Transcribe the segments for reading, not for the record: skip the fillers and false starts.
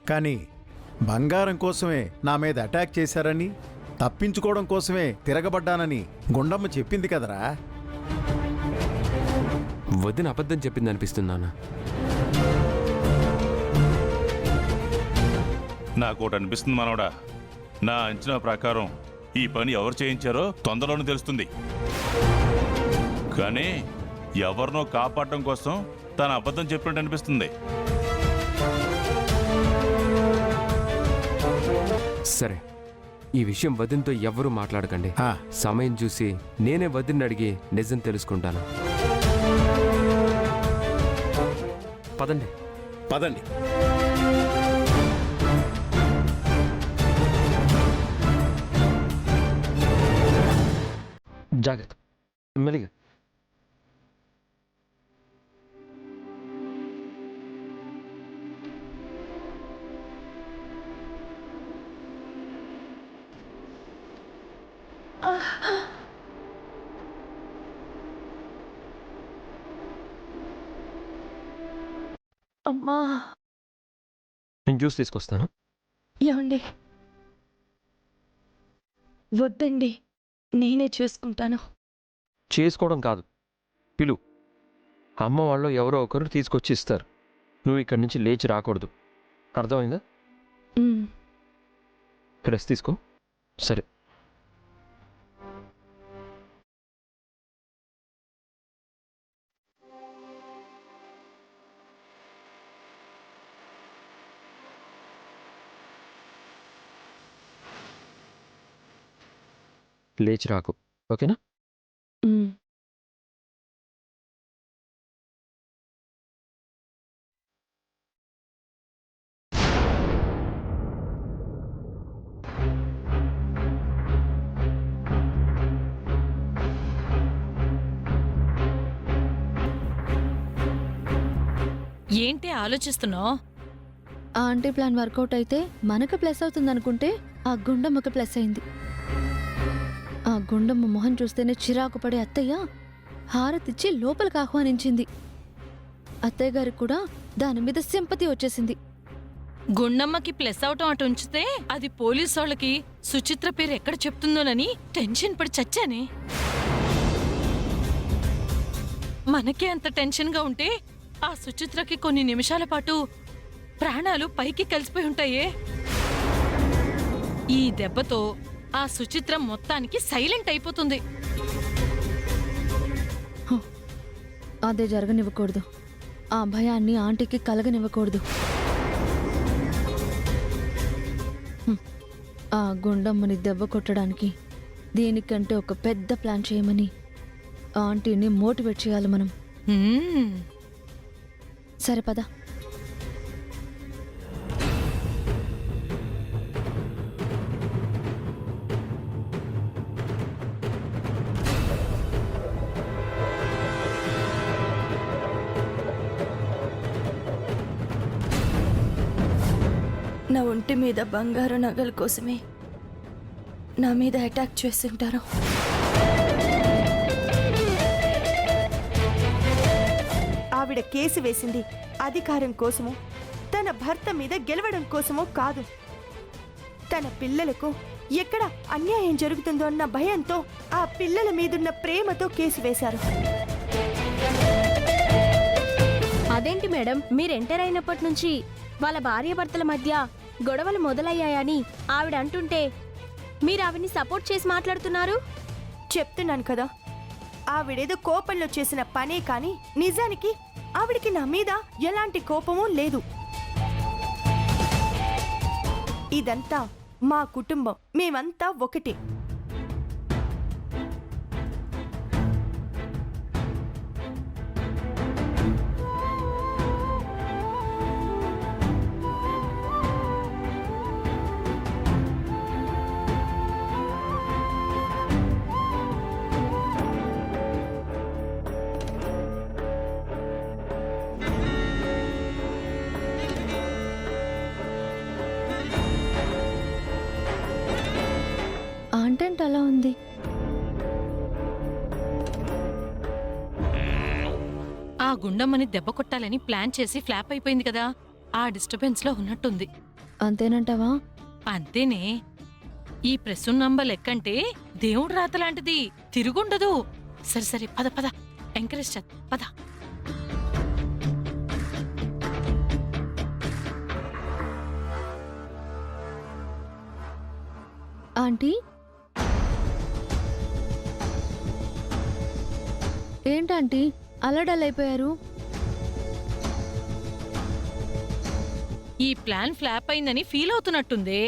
కానీ బంగారం కోసమే నా మీద అటాక్ చేశారని, తప్పించుకోవడం కోసమే తిరగబడ్డానని గుండమ్మ చెప్పింది కదరా. వదిన అబద్ధం చెప్పింది అనిపిస్తున్నానా? నాకోటి అనిపిస్తుంది మనవడా, నా అంచనా ప్రకారం ఈ పని ఎవరు చేయించారో తొందరలోనే తెలుస్తుంది. కానీ ఎవరినో కాపాడటం కోసం తన అబద్ధం చెప్పినట్టు అనిపిస్తుంది. సరే, ఈ విషయం వదినతో ఎవ్వరూ మాట్లాడకండి. సమయం చూసి నేనే వదిన్ని అడిగి నిజం తెలుసుకుంటాను. పదండి. పదండి. జాగ్రత్త, మెల్లిగా. అమ్మా, నేను జ్యూస్ తీసుకొస్తాను. ఏమండి? వద్దండి, నేనే చూసుకుంటాను. చేసుకోవడం కాదు, పిలు. అమ్మ వాళ్ళు ఎవరో ఒకరు తీసుకొచ్చి ఇస్తారు. నువ్వు ఇక్కడి నుంచి లేచి రాకూడదు, అర్థమైందా? రెస్ట్ తీసుకో. సరే. లేచి రాకు, ఓకేనా? ఏంటి ఆలోచిస్తున్నావు? ఆ ఆంటీ ప్లాన్ వర్కౌట్ అయితే మనకు ప్లస్ అవుతుంది అనుకుంటే ఆ గుండమ్మకి ప్లస్ అయింది. ఆ గుండమ్మ మొహం చూస్తేనే చిరాకు పడే అత్తయ్య హారతిచ్చి లోపలికి ఆహ్వానించింది. అత్తయ్య గారికి కూడా దాని మీద సింపతి వచ్చేసింది. గుండమ్మకి ప్లస్ అవటం అటు ఉంచితే అది పోలీసోళ్ళకి సుచిత్ర పేరు ఎక్కడ చెప్తుందోనని టెన్షన్ పడి చచ్చానే. మనకే అంత టెన్షన్గా ఉంటే ఆ సుచిత్రకి కొన్ని నిమిషాల పాటు ప్రాణాలు పైకి కలిసిపోయి ఉంటాయే. ఈ దెబ్బతో ఆ సుచిత్ర మొత్తానికి సైలెంట్ అయిపోతుంది. అదే జరగనివ్వకూడదు. ఆ భయాన్ని ఆంటీకి కలగనివ్వకూడదు. ఆ గుండమ్మని దెబ్బ కొట్టడానికి దీనికంటే ఒక పెద్ద ప్లాన్ చేయమని ఆంటీని మోటివేట్ చేయాలి మనం. సరే పద. నా ఒంటి మీద బంగారు నగల కోసమే నా మీద అటాక్ చేస్తుంటారు. ఆవిడ కేసు వేసింది అధికారం కోసమో, తన భర్త మీద గెలవడం కోసమో కాదు. తన పిల్లలకు ఎక్కడ అన్యాయం జరుగుతుందో అన్న భయంతో, ఆ పిల్లల మీదున్న ప్రేమతో కేసు వేశారు. అదేంటి మేడం, మీరు ఎంటర్ అయినప్పటి నుంచి వాళ్ళ భార్యాభర్తల మధ్య గొడవలు మొదలయ్యాయని ఆవిడ అంటుంటే మీరు ఆవిడ్ని సపోర్ట్ చేసి మాట్లాడుతున్నారు? చెప్తున్నాను కదా, ఆవిడేదో కోపంలో చేసిన పనే కానీ నిజానికి ఆవిడికి నా మీద ఎలాంటి కోపమూ లేదు. ఇదంతా మా కుటుంబం, మేమంతా ఒకటే. కంటెంట్ అలా ఉంది. ఆ గుండమ్మని దెబ్బ కొట్టాలని ప్లాన్ చేసి ఫ్లాప్ అయిపోయింది కదా. ఆ డిస్టర్బెన్స్లో ఉన్నట్టుంది. అంతేనంటావా? అంతేనే. ఈ ప్రసున్నంబ లెక్కంటే దేవుడు రాతలాంటిది, తిరుగుండదు. సరే సరే, పద పద, ఎంకరేజ్ చేద్దాం, పద. ఆంటీ, ఏంటంటీ అలా డల్ అయిపోయారు? ఈ ప్లాన్ ఫ్లాప్ అయిందని ఫీల్ అవుతున్నట్టుందే.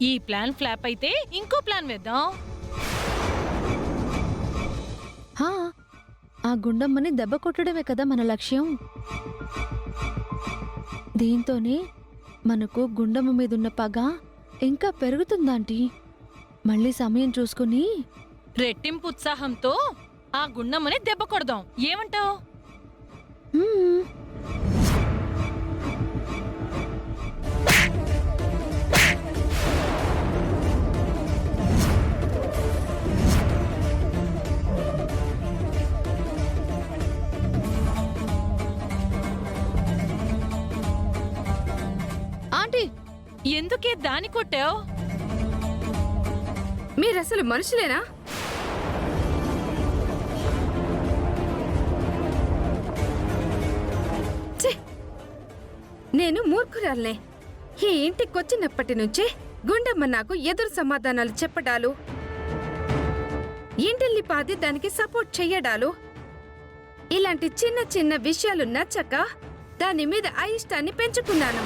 ఈ ప్లాన్ ఫ్లాప్ అయితే ఇంకో ప్లాన్ వేద్దాం. హా, ఆ గుండమ్మని దెబ్బ కొట్టడమే కదా మన లక్ష్యం. దీంతోనే మనకు గుండమ్మ మీదున్న పగ ఇంకా పెరుగుతుందాంటీ. మళ్ళీ సమయం చూసుకుని రెట్టింపు ఉత్సాహంతో ఆ గుండమ్మని దెబ్బ కొడదాం. ఏమంటావ్? హ్మ్, ఆంటీ, ఎందుకే దాని కొట్టావ్? మీరసలు మనుషులేనా? ఛీ! నేను మూర్ఖురాల్నే. ఈ ఇంటికొచ్చినప్పటి నుంచే గుండమ్మ నాకు ఎదురు సమాధానాలు చెప్పడాలు, ఇంటిల్లి పాది దానికి సపోర్ట్ చెయ్యడాలు, ఇలాంటి చిన్న చిన్న విషయాలు నచ్చక దాని మీద అయిష్టాన్ని పెంచుకున్నాను.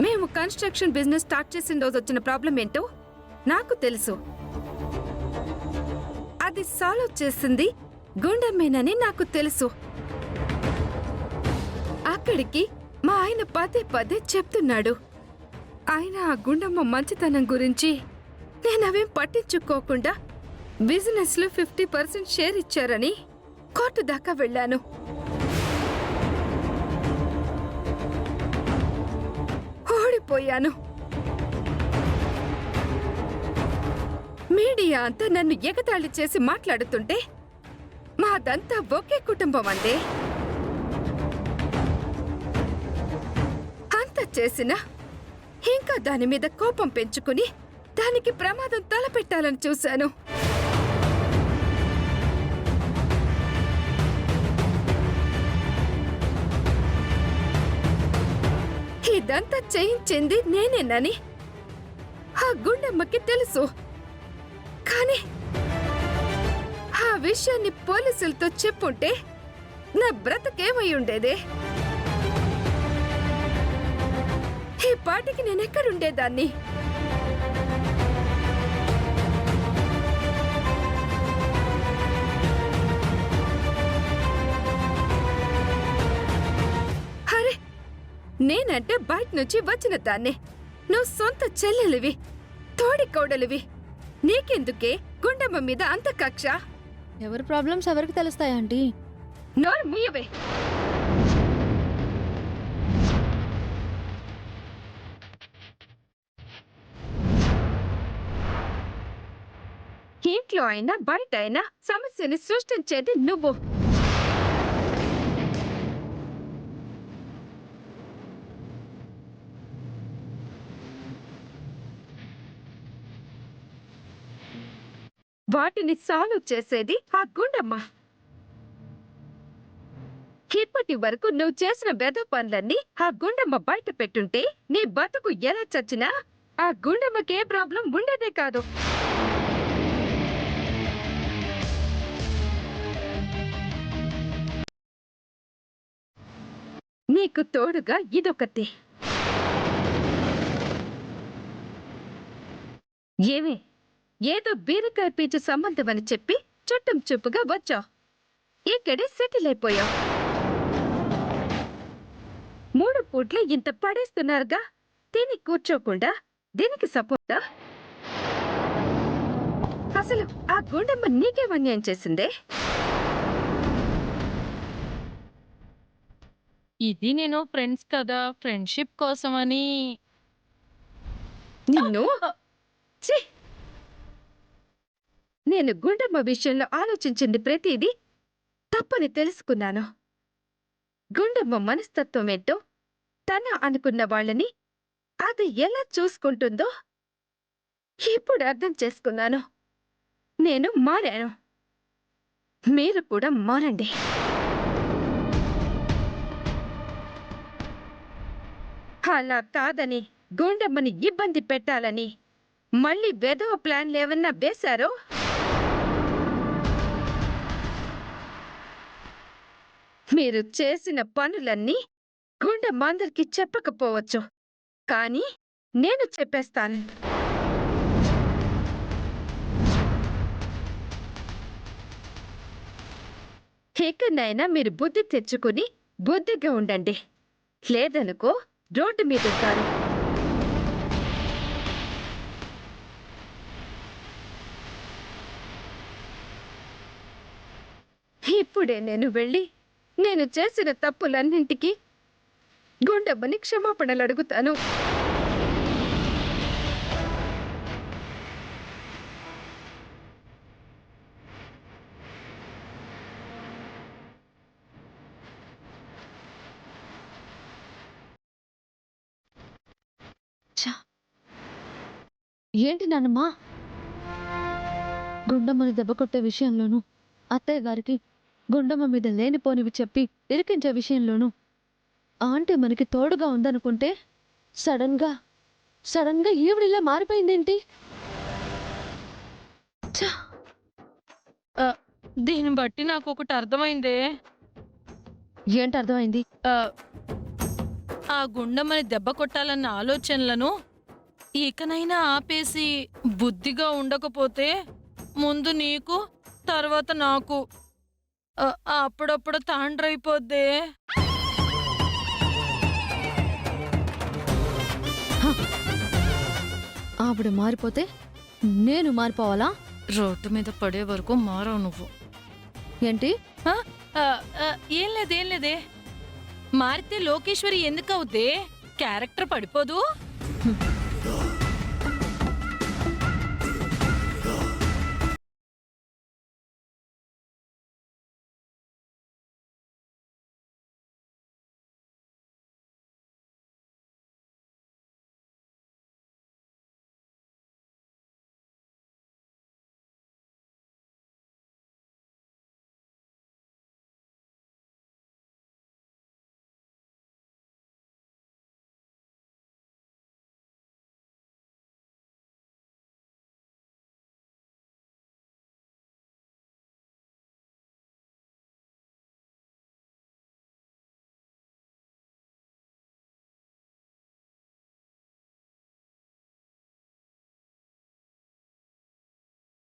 మేము కన్స్ట్రక్షన్ బిజినెస్ స్టార్ట్ చేసిన రోజు వచ్చిన ప్రాబ్లం ఏంటో నాకు తెలుసు. అది సాల్వ్ చేసింది గుండమ్మేనని నాకు తెలుసు. అక్కడికి మా ఆయన పదే పదే చెప్తున్నాడు. ఆయన ఆ గుండమ్మ మంచితనం గురించి నేనవేం పట్టించుకోకుండా బిజినెస్ లో 50% షేర్ ఇచ్చారని కోర్టు దాకా వెళ్ళాను. ఓడిపోయాను. మీడియా అంతా నన్ను ఎగతాళి చేసి మాట్లాడుతుంటే మాదంతా ఒకే కుటుంబం అందే. అంత చేసినా ఇంకా దాని మీద కోపం పెంచుకుని దానికి ప్రమాదం తలపెట్టాలని చూశాను. ఇదంతా చేయించింది నేనేనని ఆ గుండమ్మకి తెలుసు. కానీ ఆ విషయాన్ని పోలీసులతో చెప్పుంటే నా బ్రతకేమై ఉండేదే? ఈ పాటికి నేనెక్కడుండేదాన్ని? అరే, నేనంటే బయట నుంచి వచ్చిన దాన్నే. నువ్వు సొంత చెల్లెలివి, తోడి కోడలివి. నీకెందుకే గుండమ్మ మీద అంత కక్ష? ఎవరి ప్రాబ్లమ్స్ ఎవరికి తెలుస్తాయా ఆంటీ? నోరు మూయవే. ఇంట్లో అయినా బయట అయినా సమస్యని సృష్టించేది నువ్వు. వాటిని సాల్వ్ చేసేది ఆ గుండమ్మ. ఇప్పటి వరకు నువ్వు చేసిన వెధ పనులన్నీ ఆ గుండమ్మ బయట పెట్టుంటే నీ బతుకు ఎలా చచ్చినా ఆ గుండమ్మకే ప్రాబ్లం ఉండేదే కాదు. నీకు తోడుగా ఇదొకటి. ఏమే, ఏదో బీరకాయ పీచు సంబంధం అని చెప్పి చుట్టం చూపుగా వచ్చావు. ఇక్కడే సెటిల్ అయిపోయావు. 3 పూట్ల ఇంత పడేస్తున్నారుగా, తిని కూర్చోకుండా దీనికి సపోర్టా? అసలు ఆ గుండమ్మ నీకేం అన్యాయం చేసిందే? ఇది నేను ఫ్రెండ్స్ కదా, ఫ్రెండ్షిప్ కోసమని. నిన్ను ఛీ! నేను గుండమ్మ విషయంలో ఆలోచించింది ప్రతిదీ తప్పని తెలుసుకున్నాను. గుండమ్మ మనస్తత్వం ఏంటో, తన అనుకున్న వాళ్ళని అది ఎలా చూసుకుంటుందో ఇప్పుడు అర్థం చేసుకున్నాను. నేను మారాను. మీరు కూడా మారండి. అలా కాదని గుండమ్మని ఇబ్బంది పెట్టాలని మళ్ళీ వెధవ ప్లాన్లేమన్నా వేశారో మీరు చేసిన పనులన్నీ గుండమ్మ అందరికీ చెప్పకపోవచ్చు, కానీ నేను చెప్పేస్తాను. ఇకనైనా మీరు బుద్ధి తెచ్చుకుని బుద్ధిగా ఉండండి. లేదనుకో రోడ్డు మీద ఉంటారు. ఇప్పుడే నేను వెళ్ళి నేను చేసిన తప్పులన్నింటికి గుండమ్మని క్షమాపణలు అడుగుతాను. ఏంటి నాన్నమ్మా? గుండమ్మని దెబ్బ కొట్టే విషయంలోనూ, అత్తయ్య గారికి గుండమ్మ మీద లేనిపోనివి చెప్పి ఇరికించే విషయంలోనూ ఆంటీ మనకి తోడుగా ఉందనుకుంటే సడన్గా ఈవిడిలా మారిపోయిందేంటి? దీన్ని బట్టి నాకు ఒకటి అర్థమైందే. ఏంటి అర్థమైంది? ఆ గుండమ్మని దెబ్బ కొట్టాలన్న ఆలోచనలను ఇకనైనా ఆపేసి బుద్ధిగా ఉండకపోతే ముందు నీకు తర్వాత నాకు అప్పుడప్పుడు తాండ్రైపోద్దే. ఆవిడ మారిపోతే నేను మారిపోవాలా? రోడ్డు మీద పడే వరకు మారవు నువ్వు. ఏంటి? ఏం లేదే. మారితే లోకేశ్వరి ఎందుకు అవుద్దే? క్యారెక్టర్ పడిపోదు.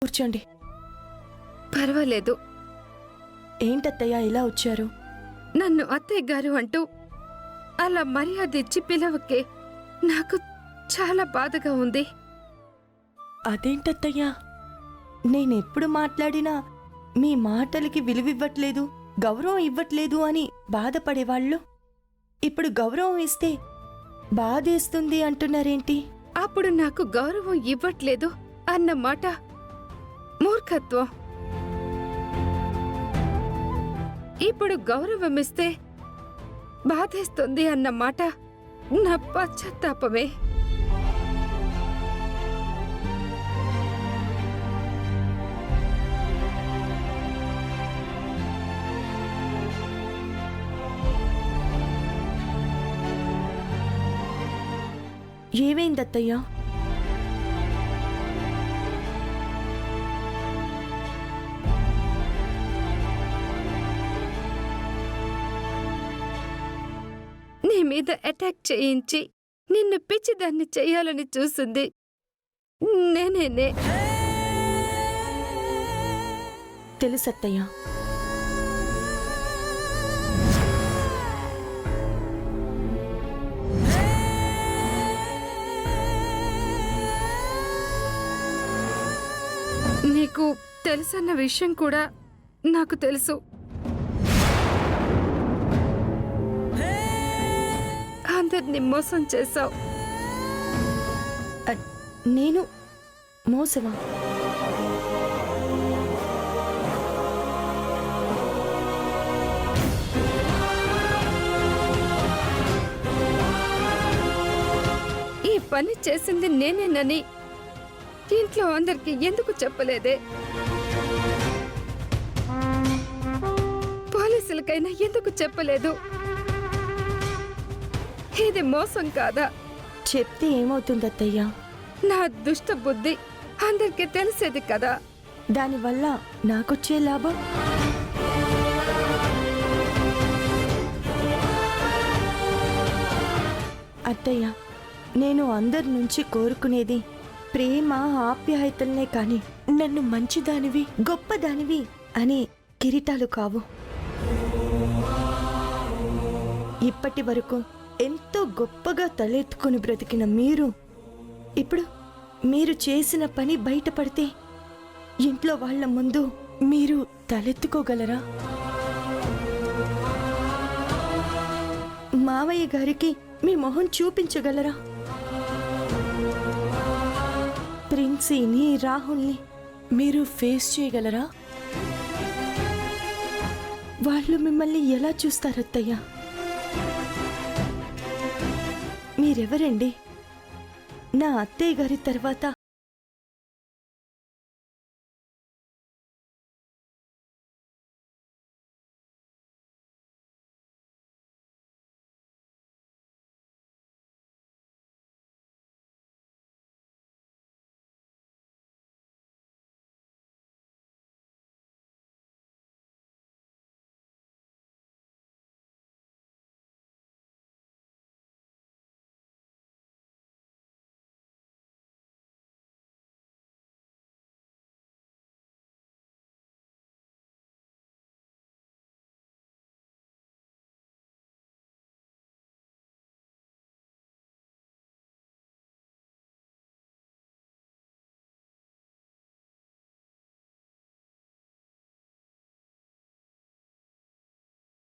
కూర్చోండి. పర్వాలేదు. ఏంటత్తయ్య ఇలా వచ్చారు? నన్ను అత్తయ్య గారు అంటూ అలా మర్యాద ఇచ్చి పిలవకే. నాకు చాలా బాధగా ఉంది. అదేంటత్తయ్యా, నేనెప్పుడు మాట్లాడినా మీ మాటలకి విలువివ్వట్లేదు, గౌరవం ఇవ్వట్లేదు అని బాధపడేవాళ్ళు ఇప్పుడు గౌరవం ఇస్తే బాధేస్తుంది అంటున్నారేంటి? అప్పుడు నాకు గౌరవం ఇవ్వట్లేదు అన్న మాట మూర్ఖత్వం. ఇప్పుడు గౌరవం ఇస్తే బాధేస్తుంది అన్న మాట నా పశ్చాత్తాపమే. ఏమైందత్తయ్యా? నీ మీద అటాక్ చేయించి నిన్ను పిచ్చిదాన్ని చెయ్యాలని చూసింది నేనేనే. తెలుసత్తయ్యా. నీకు తెలుసన్న విషయం కూడా నాకు తెలుసు. అందరినీ మోసం చేశావు. నేను మోసమా? పని చేసింది నేనేనని ఇంట్లో అందరికి ఎందుకు చెప్పలేదే? పోలీసులకైనా ఎందుకు చెప్పలేదు? ఇది మోసం కాదా? చెప్తే ఏమవుతుంది అత్తయ్య? నా దుష్ట బుద్ధి అందరికీ తెలిసేది కదా. దానివల్ల నాకొచ్చే లాభం? అత్తయ్య, నేను అందరి నుంచి కోరుకునేది ప్రేమ, ఆప్యాయతలనే కాని నన్ను మంచిదానివి, గొప్పదానివి అని కిరీటాలు కావు. ఇప్పటి వరకు ఎంతో గొప్పగా తలెత్తుకుని బ్రతికిన మీరు ఇప్పుడు మీరు చేసిన పని బయటపడితే ఇంట్లో వాళ్ళ ముందు మీరు తలెత్తుకోగలరా? మావయ్య గారికి మీ మొహం చూపించగలరా? ప్రిన్సీని, రాహుల్ని మీరు ఫేస్ చేయగలరా? వాళ్ళు మిమ్మల్ని ఎలా చూస్తారత్తయ్యా? మీరెవరండి? నా అత్తయ్య గారి తర్వాత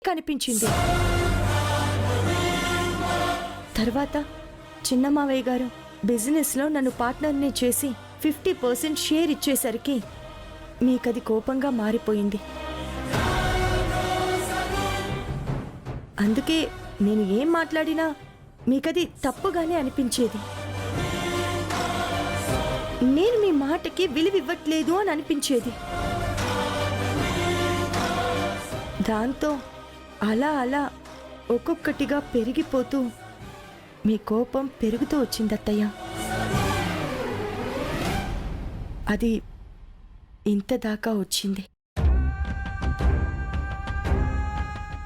కనిపించింది. తర్వాత చిన్న మావయ్య గారు బిజినెస్లో నన్ను పార్ట్నర్ని చేసి 50% షేర్ ఇచ్చేసరికి మీకది కోపంగా మారిపోయింది. అందుకే నేను ఏం మాట్లాడినా మీకది తప్పుగానే అనిపించేది. నేను మీ మాటకి విలువివ్వట్లేదు అని అనిపించేది. దాంతో అలా అలా ఒక్కొక్కటిగా పెరిగిపోతూ మీ కోపం పెరుగుతూ వచ్చింది అత్తయ్య. అది ఇంత దాకా వచ్చింది.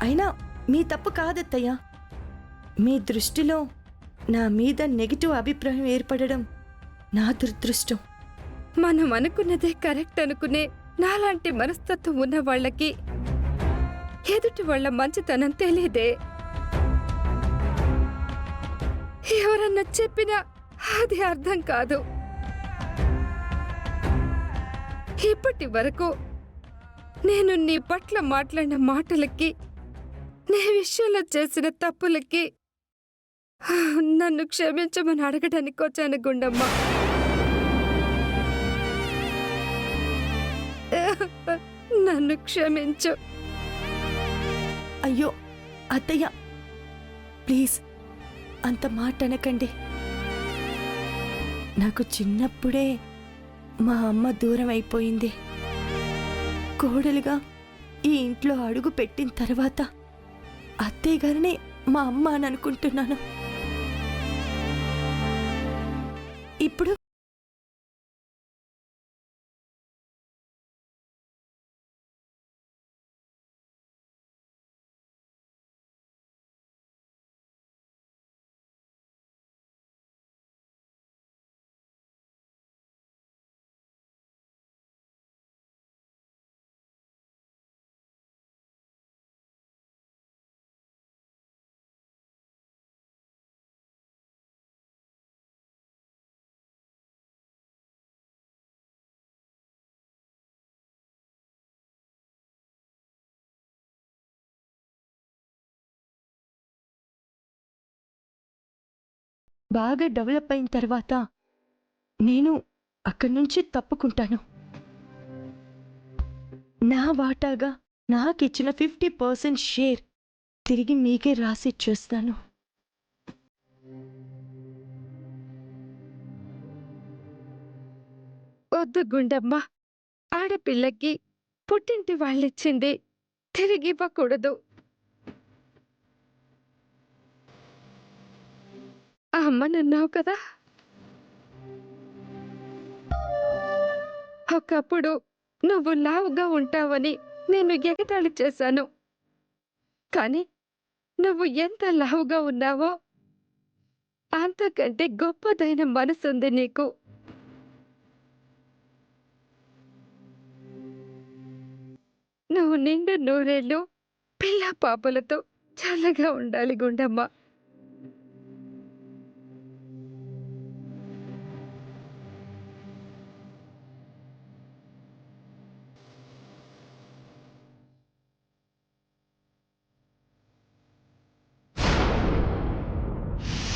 అయినా మీ తప్పు కాదత్తయ్య. మీ దృష్టిలో నా మీద నెగిటివ్ అభిప్రాయం ఏర్పడడం నా దురదృష్టం. మనం అనుకున్నదే కరెక్ట్ అనుకునే నాలాంటి మనస్తత్వం ఉన్న వాళ్ళకి ఎదుటి వాళ్ళ మంచితనం తెలియదే. ఎవరన్నా చెప్పినా అది అర్థం కాదు. ఇప్పటి వరకు నేను నీ పట్ల మాట్లాడిన మాటలకి, నీ విషయంలో చేసిన తప్పులకి నన్ను క్షమించమని అడగడానికి వచ్చాను గుండమ్మ. నన్ను క్షమించు. అయ్యో అత్తయ్య, ప్లీజ్ అంత మాట అనకండి. నాకు చిన్నప్పుడే మా అమ్మ దూరం అయిపోయింది. కోడలుగా ఈ ఇంట్లో అడుగు పెట్టిన తర్వాత అత్తయ్య గారిని మా అమ్మ అని అనుకుంటున్నాను. ఇప్పుడు బాగా డెవలప్ అయిన తర్వాత నేను అక్కడి నుంచి తప్పుకుంటాను. నా వాటాగా నాకిచ్చిన 50% షేర్ తిరిగి మీకే రాసి ఇచ్చేస్తాను. వద్దు గుండమ్మ. ఆడపిల్లకి పుట్టింటి వాళ్ళిచ్చింది తిరిగివ్వకూడదు. అమ్మనన్నావు కదా, ఒకప్పుడు నువ్వు లావుగా ఉంటావని నేను ఎగతాళి చేశాను. కానీ నువ్వు ఎంత లావుగా ఉన్నావో అంతకంటే గొప్పదైన మనసుంది నీకు. నువ్వు నిండు నూరేళ్ళు పిల్ల పాపలతో చల్లగా ఉండాలి గుండమ్మ.